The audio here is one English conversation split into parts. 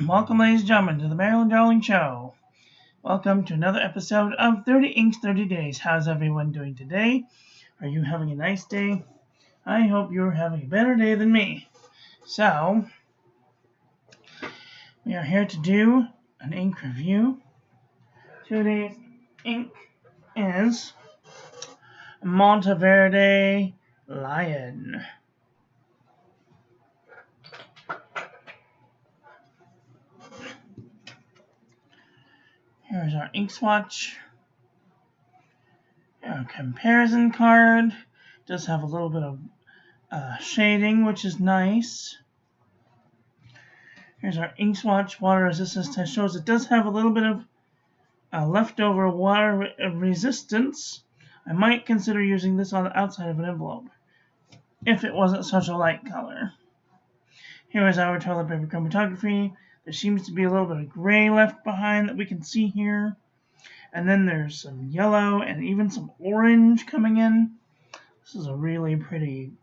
Welcome, ladies and gentlemen, to the Marilyn Darling Show. Welcome to another episode of 30 Inks 30 Days. How's everyone doing today? Are you having a nice day? I hope you're having a better day than me. So, we are here to do an ink review. Today's ink is Monteverde Lion. Here's our ink swatch. Our comparison card does have a little bit of shading, which is nice. Here's our ink swatch. Water resistance test shows it does have a little bit of leftover water resistance. I might consider using this on the outside of an envelope if it wasn't such a light color. Here is our toilet paper chromatography. There seems to be a little bit of gray left behind that we can see here. And then there's some yellow and even some orange coming in. This is a really pretty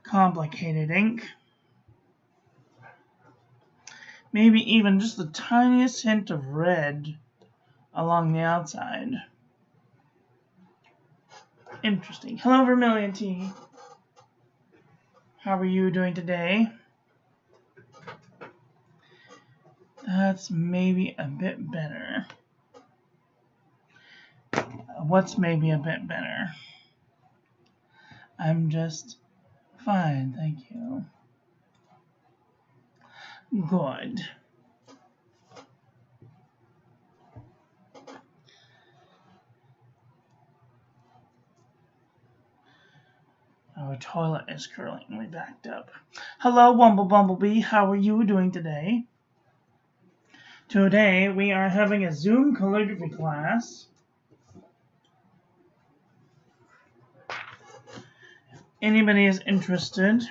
complicated ink. Maybe even just the tiniest hint of red along the outside. Interesting. Hello, Vermilion Tea. How are you doing today? That's maybe a bit better. What's maybe a bit better? I'm just fine, thank you. Good. Our toilet is currently backed up. Hello, Bumblebee. How are you doing today? Today we are having a Zoom calligraphy class. If anybody is interested,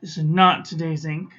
this is not today's ink.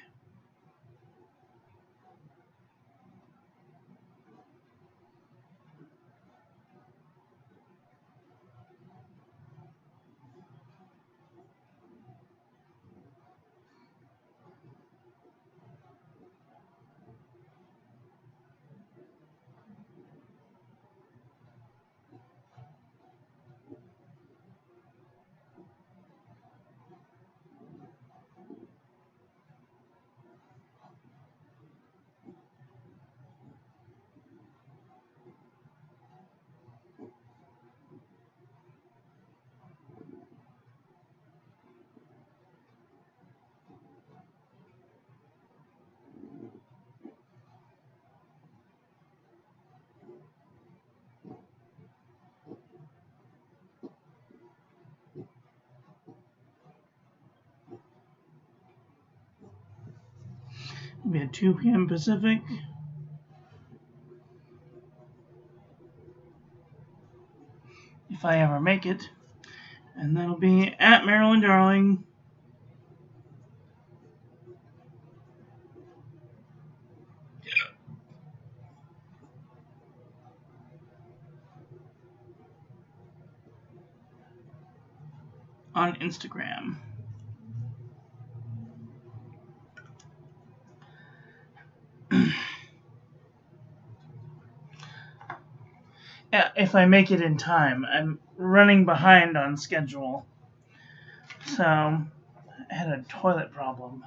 It'll be at 2 p.m. Pacific. If I ever make it. And that'll be at Marilyn Darling. On Instagram. If I make it in time. I'm running behind on schedule. So, I had a toilet problem.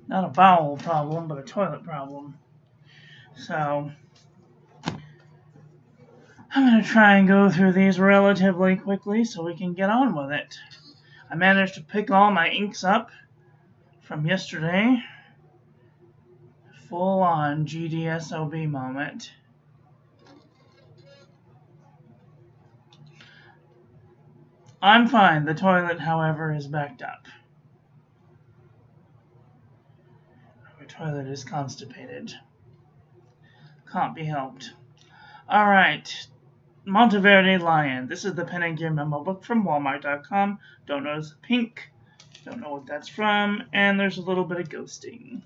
Not a bowel problem, but a toilet problem. So, I'm going to try and go through these relatively quickly so we can get on with it. I managed to pick all my inks up from yesterday. Full on GDSOB moment. I'm fine. The toilet, however, is backed up. Our toilet is constipated. Can't be helped. Alright. Monteverde Lion. This is the Pen and Gear memo book from Walmart.com. Don't notice the pink. Don't know what that's from. And there's a little bit of ghosting.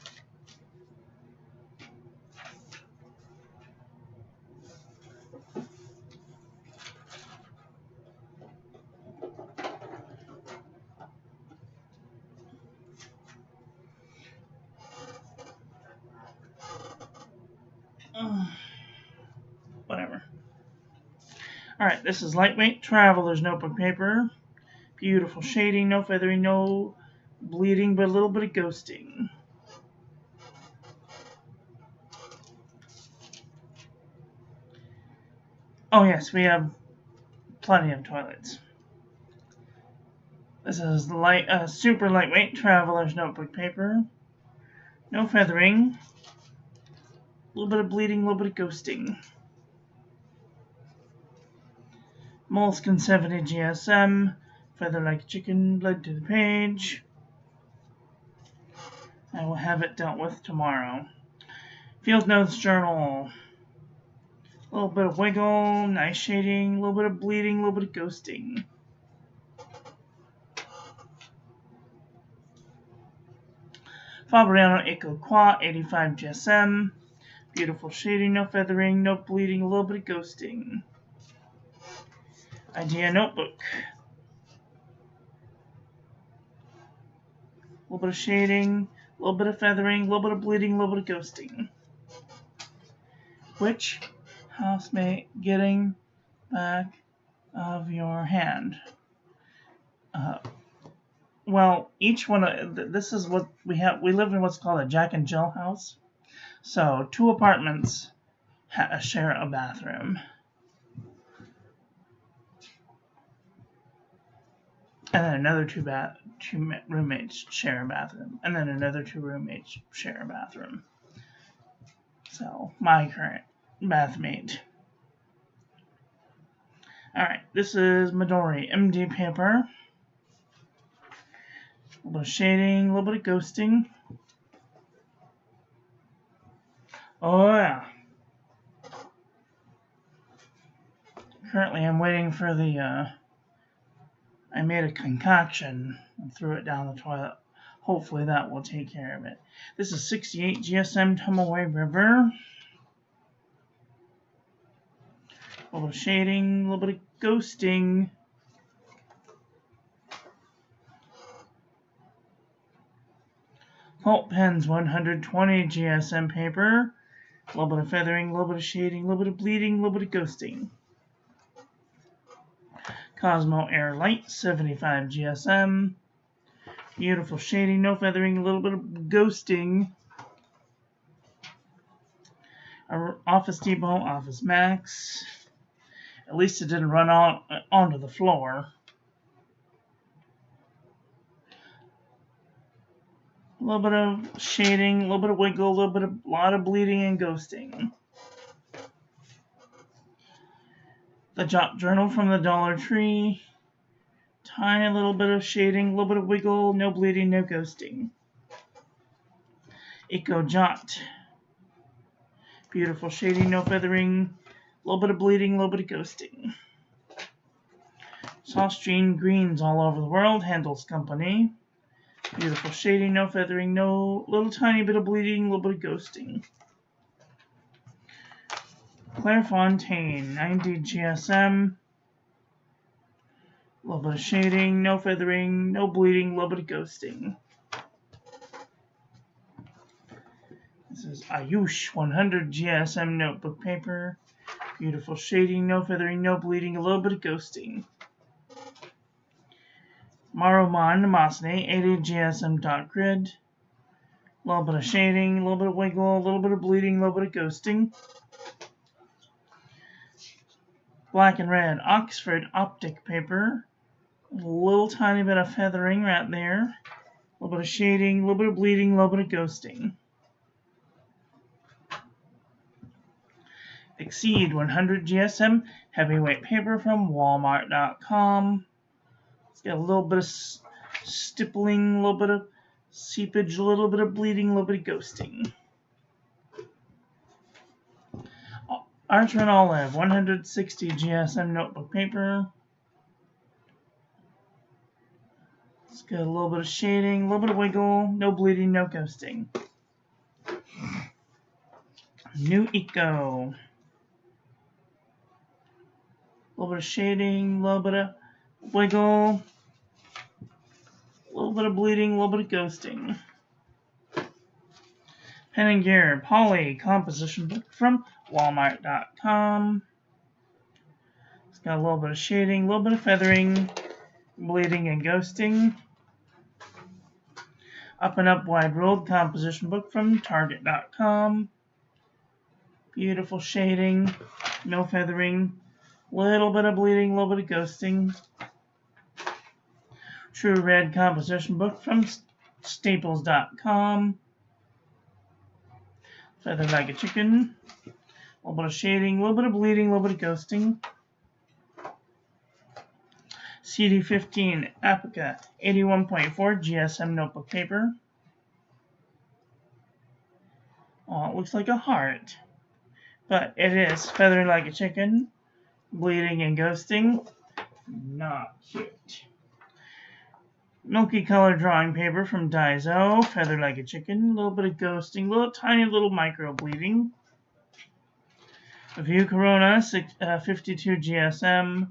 Alright, this is lightweight traveler's notebook paper. Beautiful shading, no feathering, no bleeding, but a little bit of ghosting. Oh yes, we have plenty of toilets. This is super lightweight traveler's notebook paper. No feathering. A little bit of bleeding, a little bit of ghosting. Moleskin 70 GSM. Feather like a chicken, blood to the page. I will have it dealt with tomorrow. Field Notes Journal. A little bit of wiggle, nice shading, a little bit of bleeding, a little bit of ghosting. Fabriano Eco Qua 85 GSM. Beautiful shading, no feathering, no bleeding, a little bit of ghosting. Idea Notebook. A little bit of shading, a little bit of feathering, a little bit of bleeding, a little bit of ghosting. Which housemate getting back of your hand? Well, each one, this is what we have. We live in what's called a Jack and Jill house. So 2 apartments share a bathroom. And then another 2 roommates share a bathroom. And then another 2 roommates share a bathroom. So, my current bathmate. Alright, this is Midori MD paper. A little bit of shading, a little bit of ghosting. Oh yeah. Currently I'm waiting for the, I made a concoction and threw it down the toilet. Hopefully that will take care of it. This is 68 GSM Tumbleway River. A little bit of shading, a little bit of ghosting. Pulp Pens 120 GSM paper. A little bit of feathering, a little bit of shading, a little bit of bleeding, a little bit of ghosting. Cosmo Air Light 75 GSM. Beautiful shading, no feathering, a little bit of ghosting. Office Depot, Office Max. At least it didn't run onto the floor. A little bit of shading, a little bit of wiggle, a lot of bleeding and ghosting. The Jot Journal from the Dollar Tree. Tiny little bit of shading, a little bit of wiggle, no bleeding, no ghosting. Eco Jot. Beautiful shading, no feathering, a little bit of bleeding, a little bit of ghosting. Sauce Greens All Over the World, Handles Company. Beautiful shading, no feathering, no little tiny bit of bleeding, a little bit of ghosting. Clairefontaine, 90 GSM. A little bit of shading, no feathering, no bleeding, a little bit of ghosting. This is Ayush 100 GSM notebook paper. Beautiful shading, no feathering, no bleeding, a little bit of ghosting. Maruman Namasne 80 GSM dot grid. A little bit of shading, a little bit of wiggle, a little bit of bleeding, a little bit of ghosting. Black and Red Oxford Optic paper. A little tiny bit of feathering right there. A little bit of shading, a little bit of bleeding, a little bit of ghosting. Exceed 100 GSM heavyweight paper from Walmart.com. It's got a little bit of stippling, a little bit of seepage, a little bit of bleeding, a little bit of ghosting. Archer and Olive 160 GSM notebook paper. It's got a little bit of shading, a little bit of wiggle, no bleeding, no ghosting. New Eco. A little bit of shading, a little bit of wiggle, a little bit of bleeding, a little bit of ghosting. Pen and Gear Poly composition book from Walmart.com. It's got a little bit of shading, a little bit of feathering, bleeding, and ghosting. Up and Up Wide World composition book from Target.com. Beautiful shading, no feathering, little bit of bleeding, little bit of ghosting. True Red composition book from Staples.com. Feather Like a Chicken. A little bit of shading, a little bit of bleeding, a little bit of ghosting. CD15 Apica 81.4 GSM notebook paper. Oh, it looks like a heart. But it is Feather Like a Chicken. Bleeding and ghosting. Not cute. Milky color drawing paper from Daiso. Feather Like a Chicken. A little bit of ghosting. Tiny little micro bleeding. View Corona 52 GSM.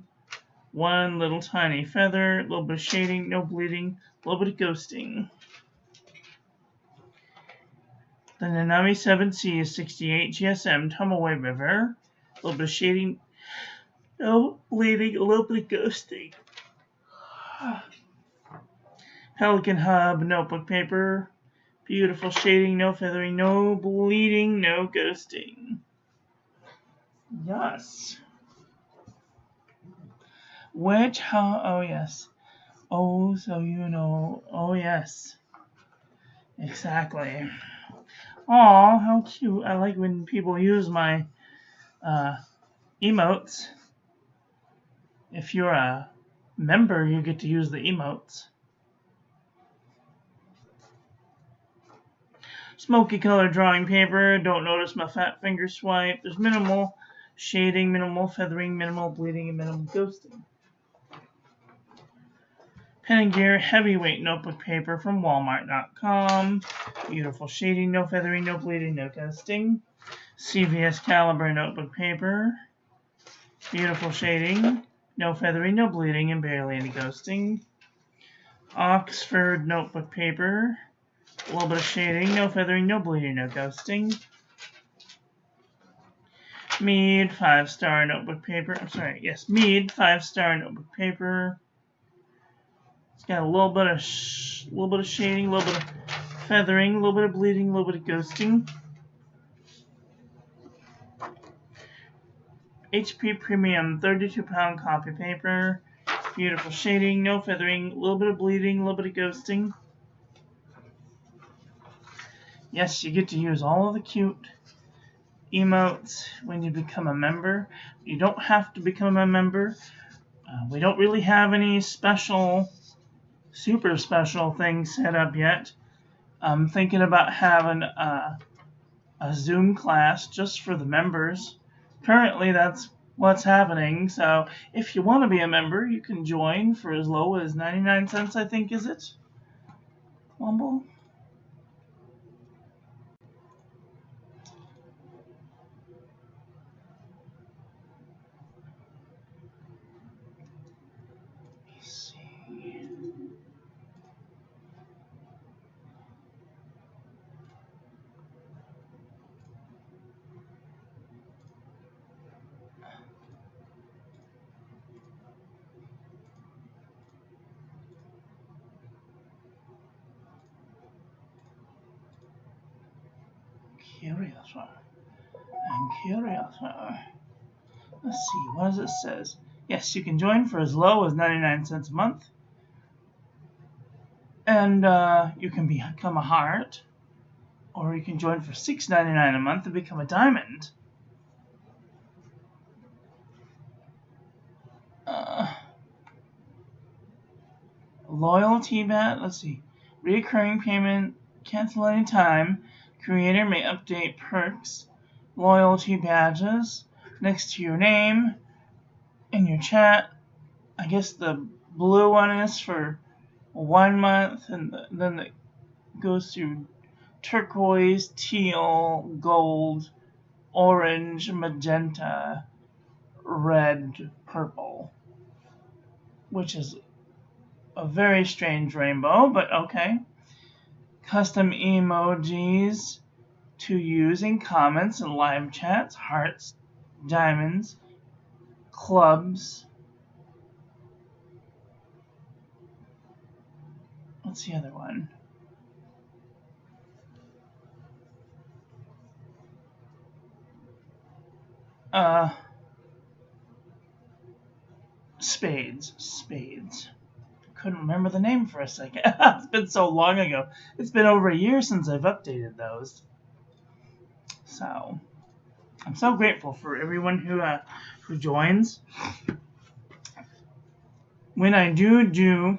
One little tiny feather. A little bit of shading. No bleeding. A little bit of ghosting. The Nanami 7C is 68 GSM. Tomoe River. A little bit of shading. No bleeding. A little bit of ghosting. Pelican Hub notebook paper. Beautiful shading, no feathering, no bleeding, no ghosting. Yes. Oh yes. Oh, so you know. Oh yes. Exactly. Aw, how cute. I like when people use my emotes. If you're a member, you get to use the emotes. Smoky color drawing paper. Don't notice my fat finger swipe. There's minimal shading, minimal feathering, minimal bleeding, and minimal ghosting. Pen & Gear heavyweight notebook paper from Walmart.com. Beautiful shading, no feathering, no bleeding, no ghosting. CVS Caliber notebook paper. Beautiful shading, no feathering, no bleeding, and barely any ghosting. Oxford notebook paper. A little bit of shading, no feathering, no bleeding, no ghosting. Mead 5-star notebook paper. Mead 5-star notebook paper. It's got a little bit of shading, a little bit of feathering, a little bit of bleeding, a little bit of ghosting. HP Premium 32-pound copy paper. Beautiful shading, no feathering, a little bit of bleeding, a little bit of ghosting. Yes, you get to use all of the cute emotes when you become a member. You don't have to become a member. We don't really have any super special things set up yet. I'm thinking about having a Zoom class just for the members. Currently, that's what's happening. So if you want to be a member, you can join for as low as 99 cents, I think, is it? Wumble? I'm curious. Let's see, what does it say? Yes, you can join for as low as 99 cents a month. And you can become a heart. Or you can join for $6.99 a month and become a diamond. Loyalty bet. Let's see. Recurring payment. Cancel anytime. Creator may update perks. Loyalty badges next to your name in your chat. I guess the blue one is for 1 month, and then it goes through turquoise, teal, gold, orange, magenta, red, purple, which is a very strange rainbow, but okay. Custom emojis to use in comments and live chats, hearts, diamonds, clubs. What's the other one? Spades. Couldn't remember the name for a second. It's been so long ago. It's been over a year since I've updated those. So I'm so grateful for everyone who joins. When I do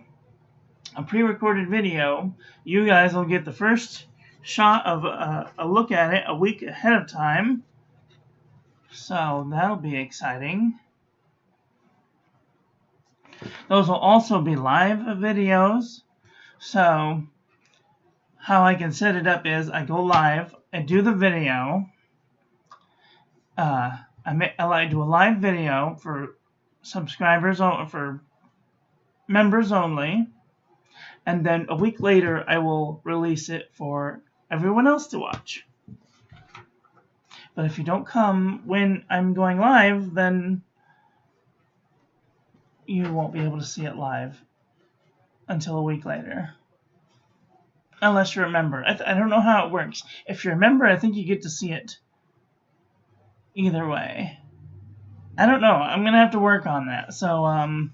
a pre-recorded video, you guys will get the first shot of a look at it a week ahead of time. So that'll be exciting. Those will also be live videos. So how I can set it up is I go live, I do the video. I do a live video for subscribers or for members only. And then a week later, I will release it for everyone else to watch. But if you don't come when I'm going live, then you won't be able to see it live until a week later. Unless you're a member. I don't know how it works. If you're a member, I think you get to see it either way. I don't know. I'm going to have to work on that. So, I've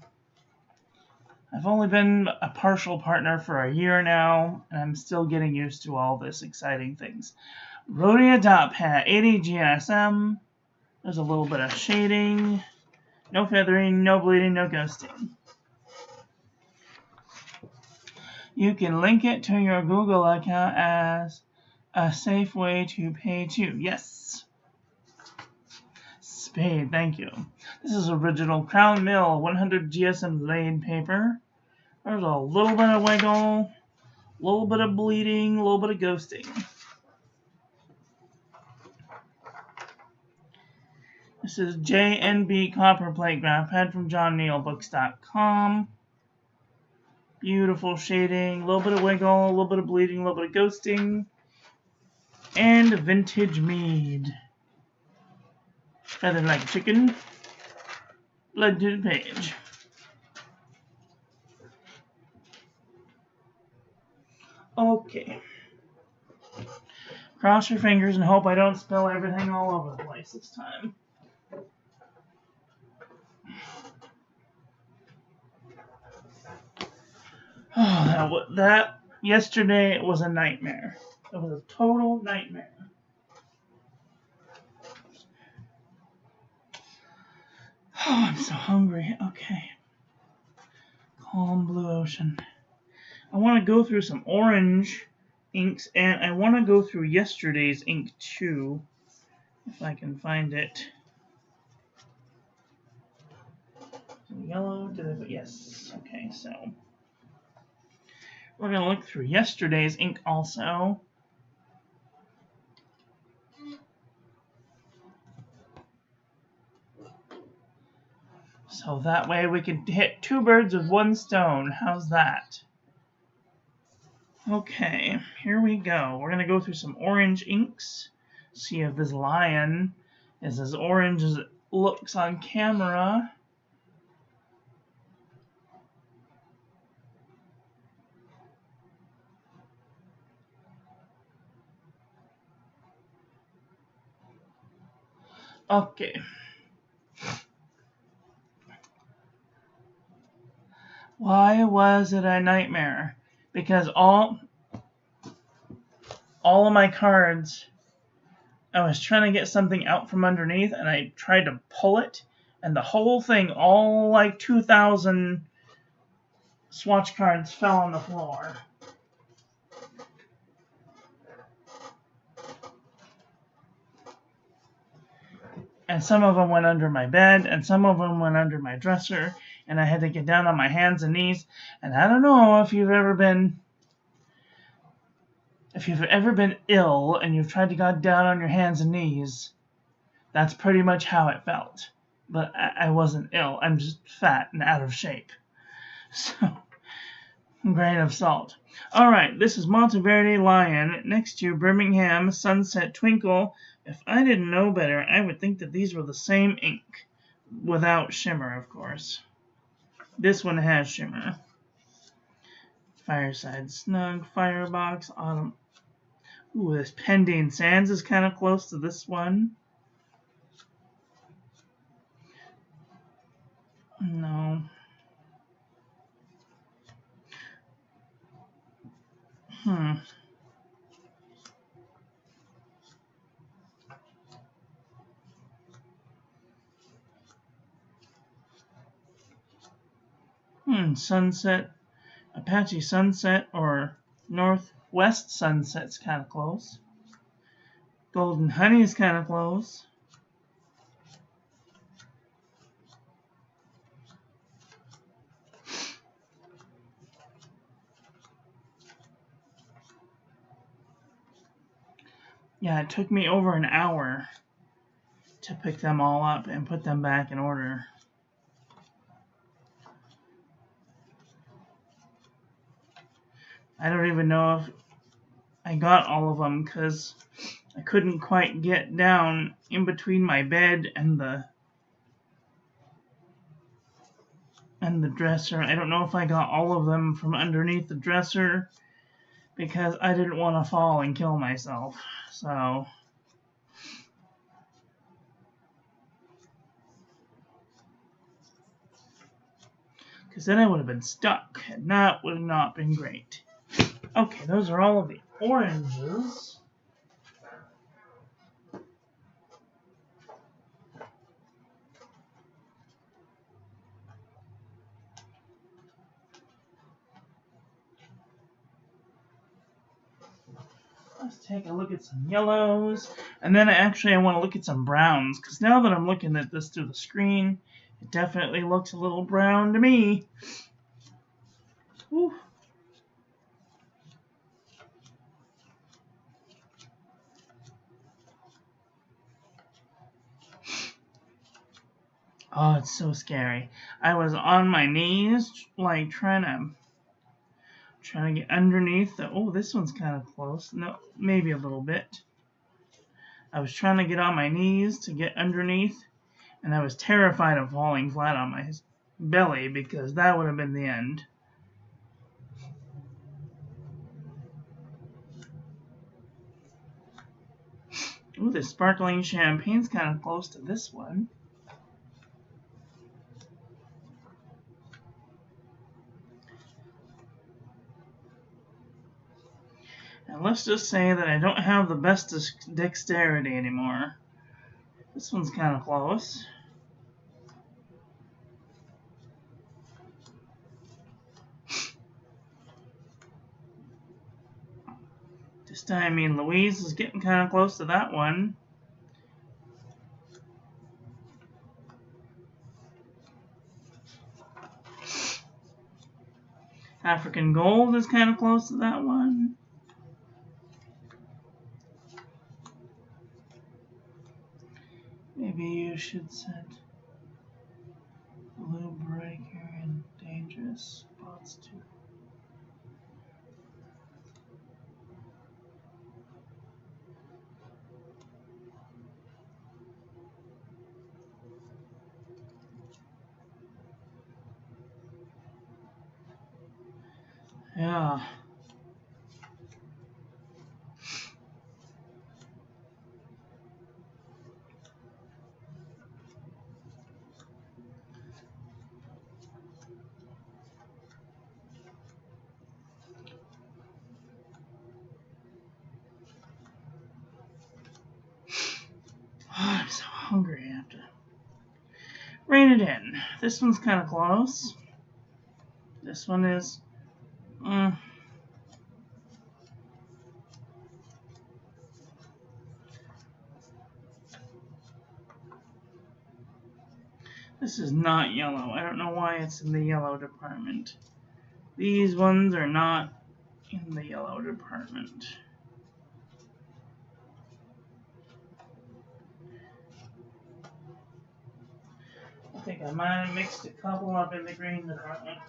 only been a partial partner for a year now, and I'm still getting used to all this exciting things. Rhodia Dot Pad, 80 GSM. There's a little bit of shading. No feathering, no bleeding, no ghosting. You can link it to your Google account as a safe way to pay too. Yes. Spade, thank you. This is original Crown Mill 100 GSM laid paper. There's a little bit of wiggle, a little bit of bleeding, a little bit of ghosting. This is JNB Copper Plate Graph Pad from JohnNeilBooks.com. Beautiful shading, a little bit of wiggle, a little bit of bleeding, a little bit of ghosting. And vintage mead. Feathered like chicken. Blood to the page. Okay. Cross your fingers and hope I don't spill everything all over the place this time. Oh, that yesterday was a nightmare. It was a total nightmare. Oh, I'm so hungry. Okay. Calm blue ocean. I want to go through some orange inks, and I want to go through yesterday's ink too, if I can find it. Yellow, did I put? Yes. Okay, so we're going to look through yesterday's ink also. So that way we can hit two birds with one stone. How's that? Okay, here we go. We're going to go through some orange inks. See if this lion is as orange as it looks on camera. Okay. Why was it a nightmare? Because all of my cards, I was trying to get something out from underneath, and I tried to pull it, and the whole thing, all like 2,000 swatch cards fell on the floor. And some of them went under my bed, and some of them went under my dresser, and I had to get down on my hands and knees. And I don't know if you've ever been ill and you've tried to get down on your hands and knees. That's pretty much how it felt. But I wasn't ill. I'm just fat and out of shape. So, grain of salt. All right, this is Monteverde Lion next to Birmingham Sunset Twinkle. If I didn't know better, I would think that these were the same ink. without shimmer, of course. This one has shimmer. Fireside Snug, Firebox, Autumn. Ooh, this Pending Sands is kind of close to this one. No. Sunset, Apache Sunset, or Northwest Sunset's kind of close. Golden Honey is kind of close. Yeah, it took me over an hour to pick them all up and put them back in order. I don't even know if I got all of them because I couldn't quite get down in between my bed and the dresser. I don't know if I got all of them from underneath the dresser because I didn't want to fall and kill myself. So because then I would have been stuck and that would have not been great. Okay, those are all of the oranges. Let's take a look at some yellows. And then actually I want to look at some browns. Because now that I'm looking at this through the screen, it definitely looks a little brown to me. Whew. Oh, it's so scary. I was on my knees, like trying to get underneath the. Oh, this one's kind of close. No, maybe a little bit. I was trying to get on my knees to get underneath, and I was terrified of falling flat on my belly because that would have been the end. Ooh, this sparkling champagne's kind of close to this one. And let's just say that I don't have the best dexterity anymore. This one's kind of close. This time, I mean, Louise is getting kind of close to that one. African Gold is kind of close to that one. Maybe you should set Blue Breaker in dangerous spots too. Yeah. Oh, I'm so hungry. I have to rein it in. This one's kind of close. This one is. This is not yellow. I don't know why it's in the yellow department. These ones are not in the yellow department. I think I might have mixed a couple up in the green department.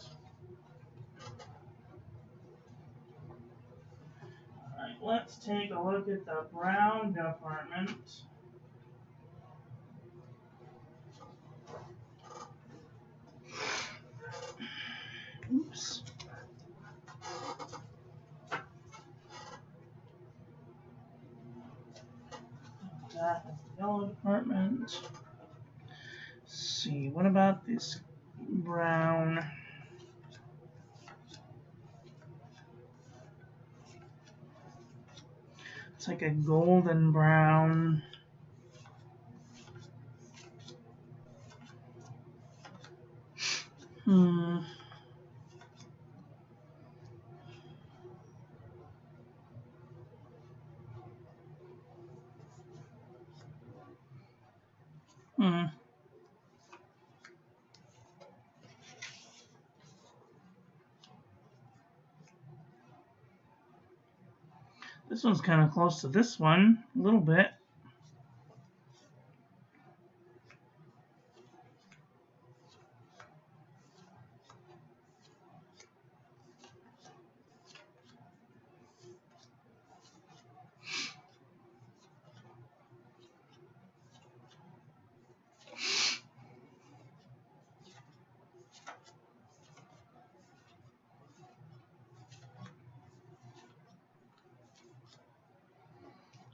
Alright, let's take a look at the brown department. That is the yellow department. Let's see, what about this brown? It's like a golden brown. Hmm. This one's kind of close to this one, a little bit.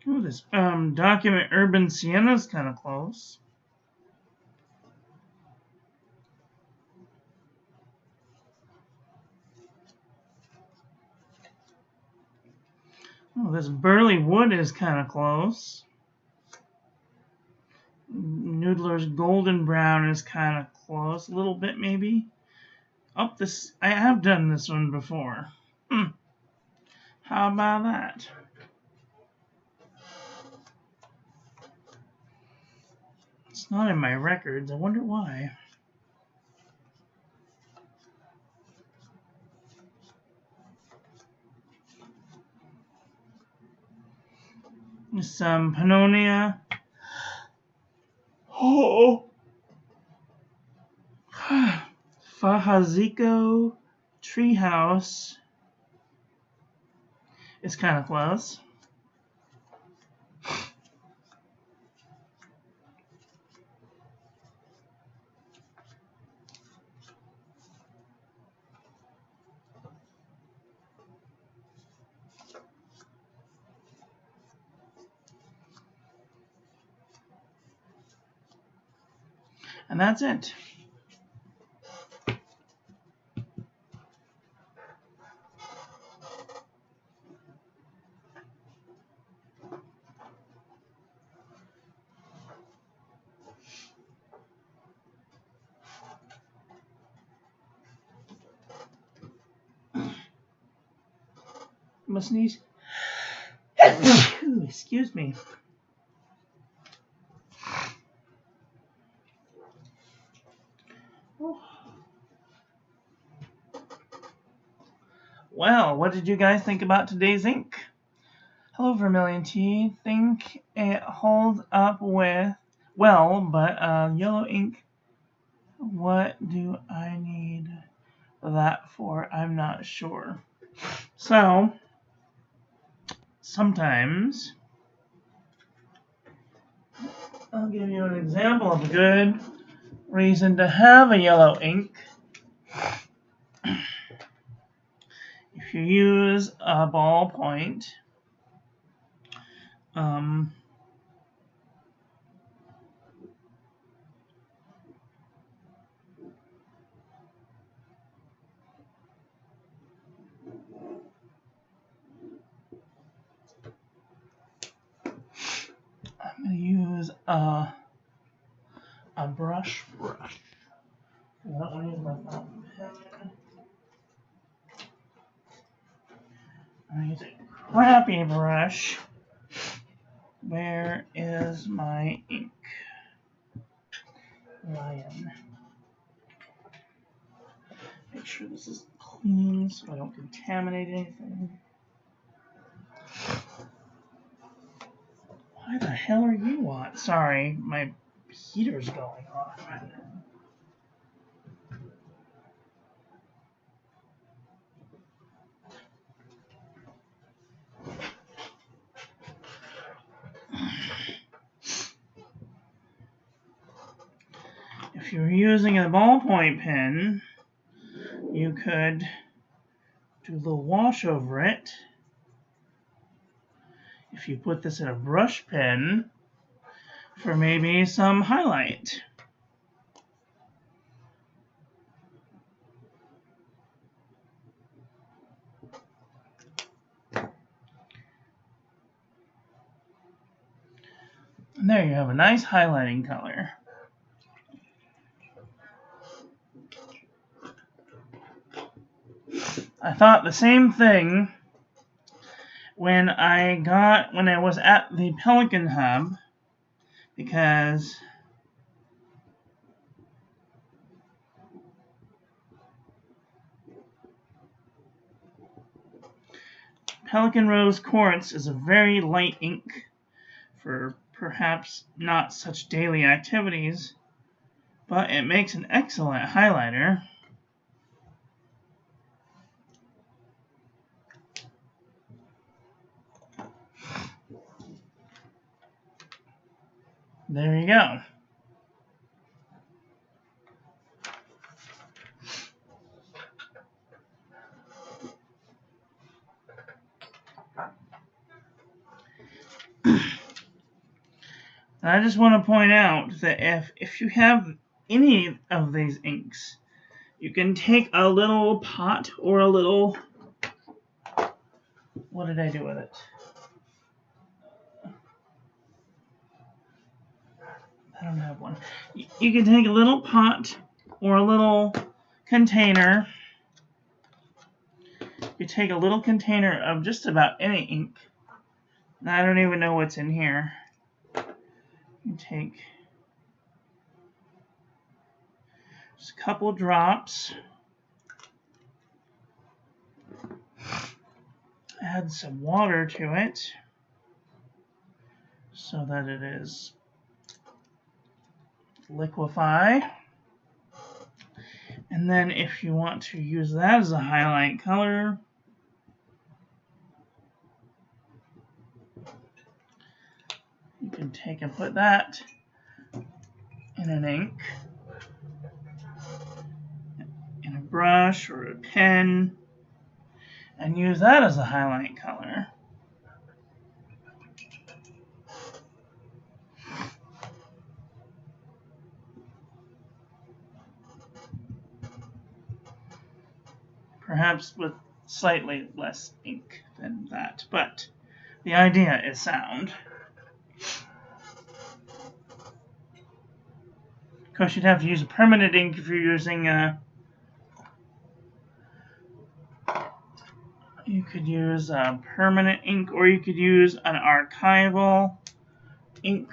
Ooh, this document Urban Sienna is kind of close. Oh, this Burley Wood is kind of close. Noodler's Golden Brown is kind of close, a little bit maybe. Up this, I have done this one before. How about that? It's not in my records. I wonder why. Some Pannonia. Oh. Fajaziko Treehouse. It's kind of close. And that's it. Must sneeze. Excuse me. Well, what did you guys think about today's ink? Hello, Vermilion Tea. Think it holds up with, well, but yellow ink, what do I need that for? I'm not sure. So, sometimes, I'll give you an example of a good reason to have a yellow ink. If you use a ballpoint, I'm going to use a brush. I don't want to use my fountain pen. I'm going to use a crappy brush. Where is my ink? Lion. Make sure this is clean so I don't contaminate anything. Why the hell are you on? Sorry, my heater's going off right now. If you're using a ballpoint pen, you could do a little wash over it. If you put this in a brush pen, for maybe some highlight. And there you have a nice highlighting color. I thought the same thing when I was at the Pelican Hub, because Pelican Rose Quartz is a very light ink for perhaps not such daily activities, but it makes an excellent highlighter. There you go. I just want to point out that if you have any of these inks, you can take a little pot or a little... What did I do with it? I don't have one. You can take a little pot or a little container. You take a little container of just about any ink. And I don't even know what's in here. You take just a couple drops. Add some water to it so that it is liquefy. And then if you want to use that as a highlight color, you can take and put that in an ink, in a brush or a pen, and use that as a highlight color. Perhaps with slightly less ink than that, but the idea is sound. Of course, you'd have to use a permanent ink if you're using you could use a permanent ink, or you could use an archival ink.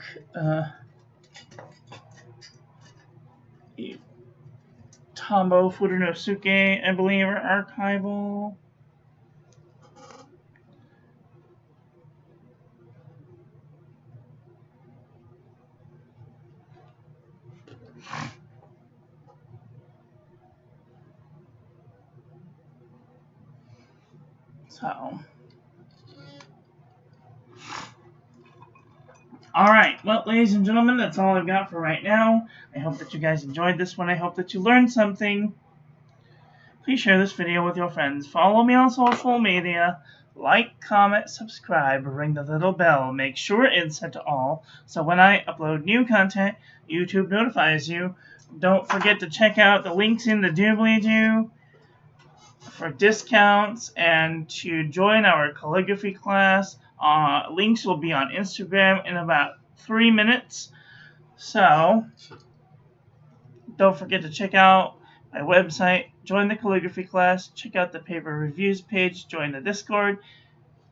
Tombow Furunosuke, I believe, are archival. So, alright, well, ladies and gentlemen, that's all I've got for right now. I hope that you guys enjoyed this one. I hope that you learned something. Please share this video with your friends. Follow me on social media. Like, comment, subscribe, ring the little bell. Make sure it's set to all, so when I upload new content, YouTube notifies you. Don't forget to check out the links in the doobly-doo for discounts and to join our calligraphy class. Links will be on Instagram in about 3 minutes. So, don't forget to check out my website, join the calligraphy class, check out the paper reviews page, join the Discord,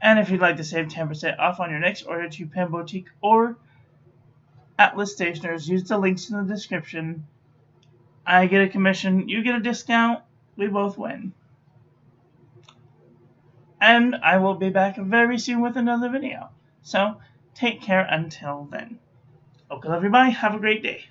and if you'd like to save 10% off on your next order to Pen Boutique or Atlas Stationers, use the links in the description. I get a commission, you get a discount, we both win. And I will be back very soon with another video. So, take care until then. Okay, everybody, have a great day.